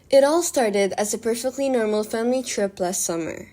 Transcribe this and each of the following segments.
It all started as a perfectly normal family trip last summer.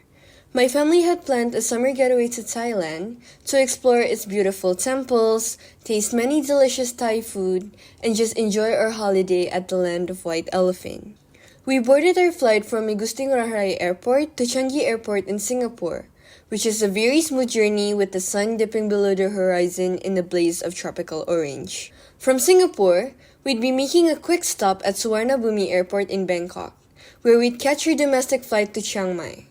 My family had planned a summer getaway to Thailand to explore its beautiful temples, taste many delicious Thai food, and just enjoy our holiday at the land of White Elephant. We boarded our flight from 𝓝arrative Airport to Changi Airport in Singapore, which is a very smooth journey with the sun dipping below the horizon in a blaze of tropical orange. From Singapore, we'd be making a quick stop at Suvarnabhumi Airport in Bangkok, where we'd catch our domestic flight to Chiang Mai.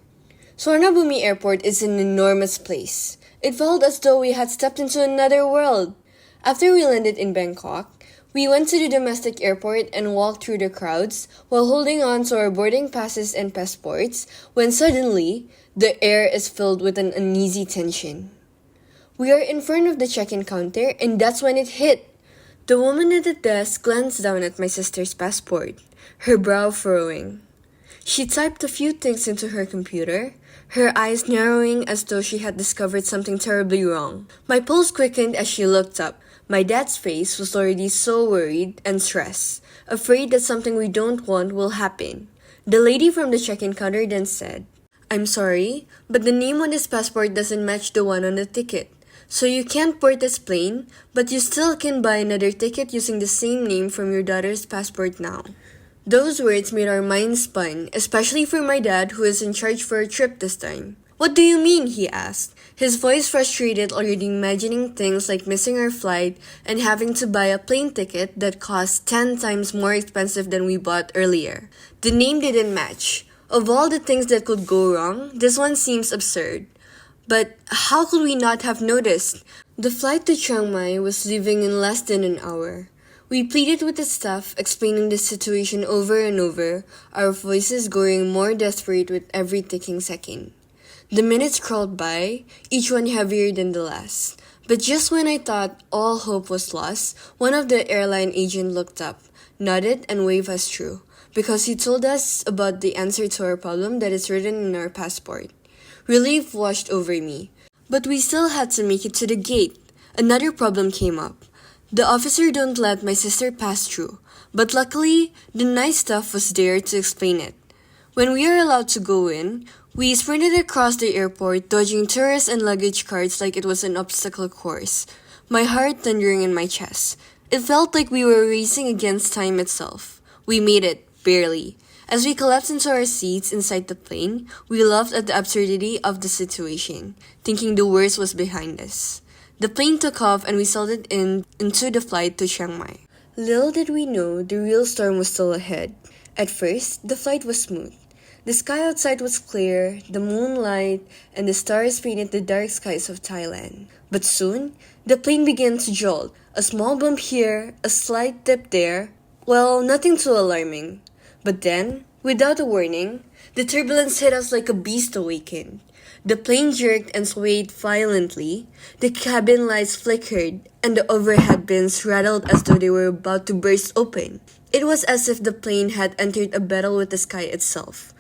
Suvarnabhumi Airport is an enormous place. It felt as though we had stepped into another world. After we landed in Bangkok, we went to the domestic airport and walked through the crowds while holding on to our boarding passes and passports when suddenly, the air is filled with an uneasy tension. We are in front of the check-in counter and that's when it hit. The woman at the desk glanced down at my sister's passport, her brow furrowing. She typed a few things into her computer, her eyes narrowing as though she had discovered something terribly wrong. My pulse quickened as she looked up. My dad's face was already so worried and stressed, afraid that something we don't want will happen. The lady from the check-in counter then said, "I'm sorry, but the name on this passport doesn't match the one on the ticket. So you can't board this plane, but you still can buy another ticket using the same name from your daughter's passport now." Those words made our minds spun, especially for my dad who is in charge for a trip this time. "What do you mean?" he asked, his voice frustrated, already imagining things like missing our flight and having to buy a plane ticket that cost 10 times more expensive than we bought earlier. The name didn't match. Of all the things that could go wrong, this one seems absurd. But how could we not have noticed? The flight to Chiang Mai was leaving in less than an hour. We pleaded with the staff, explaining the situation over and over, our voices growing more desperate with every ticking second. The minutes crawled by, each one heavier than the last. But just when I thought all hope was lost, one of the airline agents looked up, nodded, and waved us through, because he told us about the answer to our problem that is written in our passport. Relief washed over me. But we still had to make it to the gate. Another problem came up. The officer don't let my sister pass through, but luckily, the nice staff was there to explain it. When we are allowed to go in, we sprinted across the airport, dodging tourists and luggage carts like it was an obstacle course, my heart thundering in my chest. It felt like we were racing against time itself. We made it, barely. As we collapsed into our seats inside the plane, we laughed at the absurdity of the situation, thinking the worst was behind us. The plane took off and we settled into the flight to Chiang Mai. Little did we know the real storm was still ahead. At first, the flight was smooth. The sky outside was clear, the moonlight, and the stars painted the dark skies of Thailand. But soon, the plane began to jolt. A small bump here, a slight dip there. Well, nothing too alarming. But then, without a warning, the turbulence hit us like a beast awakened. The plane jerked and swayed violently, the cabin lights flickered, and the overhead bins rattled as though they were about to burst open. It was as if the plane had entered a battle with the sky itself.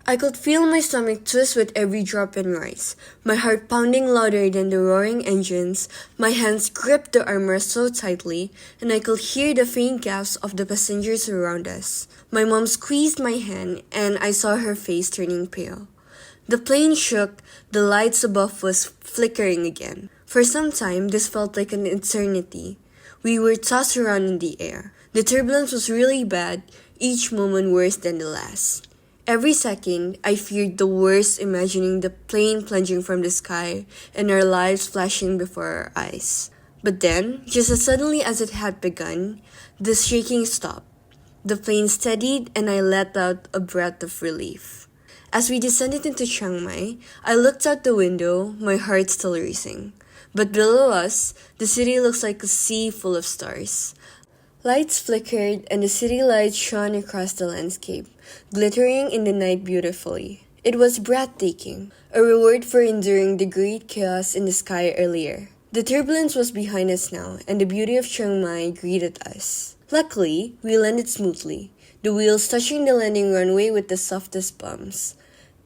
I could feel my stomach twist with every drop and rise, my heart pounding louder than the roaring engines, my hands gripped the armrest so tightly, and I could hear the faint gasps of the passengers around us. My mom squeezed my hand, and I saw her face turning pale. The plane shook, the lights above was flickering again. For some time, this felt like an eternity. We were tossed around in the air. The turbulence was really bad, each moment worse than the last. Every second, I feared the worst, imagining the plane plunging from the sky and our lives flashing before our eyes. But then, just as suddenly as it had begun, the shaking stopped. The plane steadied and I let out a breath of relief. As we descended into Chiang Mai, I looked out the window, my heart still racing. But below us, the city looks like a sea full of stars. Lights flickered and the city lights shone across the landscape, glittering in the night beautifully. It was breathtaking, a reward for enduring the great chaos in the sky earlier. The turbulence was behind us now, and the beauty of Chiang Mai greeted us. Luckily, we landed smoothly, the wheels touching the landing runway with the softest bumps.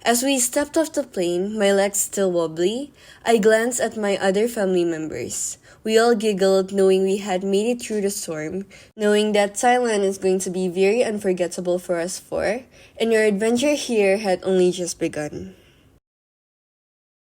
As we stepped off the plane, my legs still wobbly, I glanced at my other family members. We all giggled knowing we had made it through the storm, knowing that Thailand is going to be very unforgettable for us four, and our adventure here had only just begun.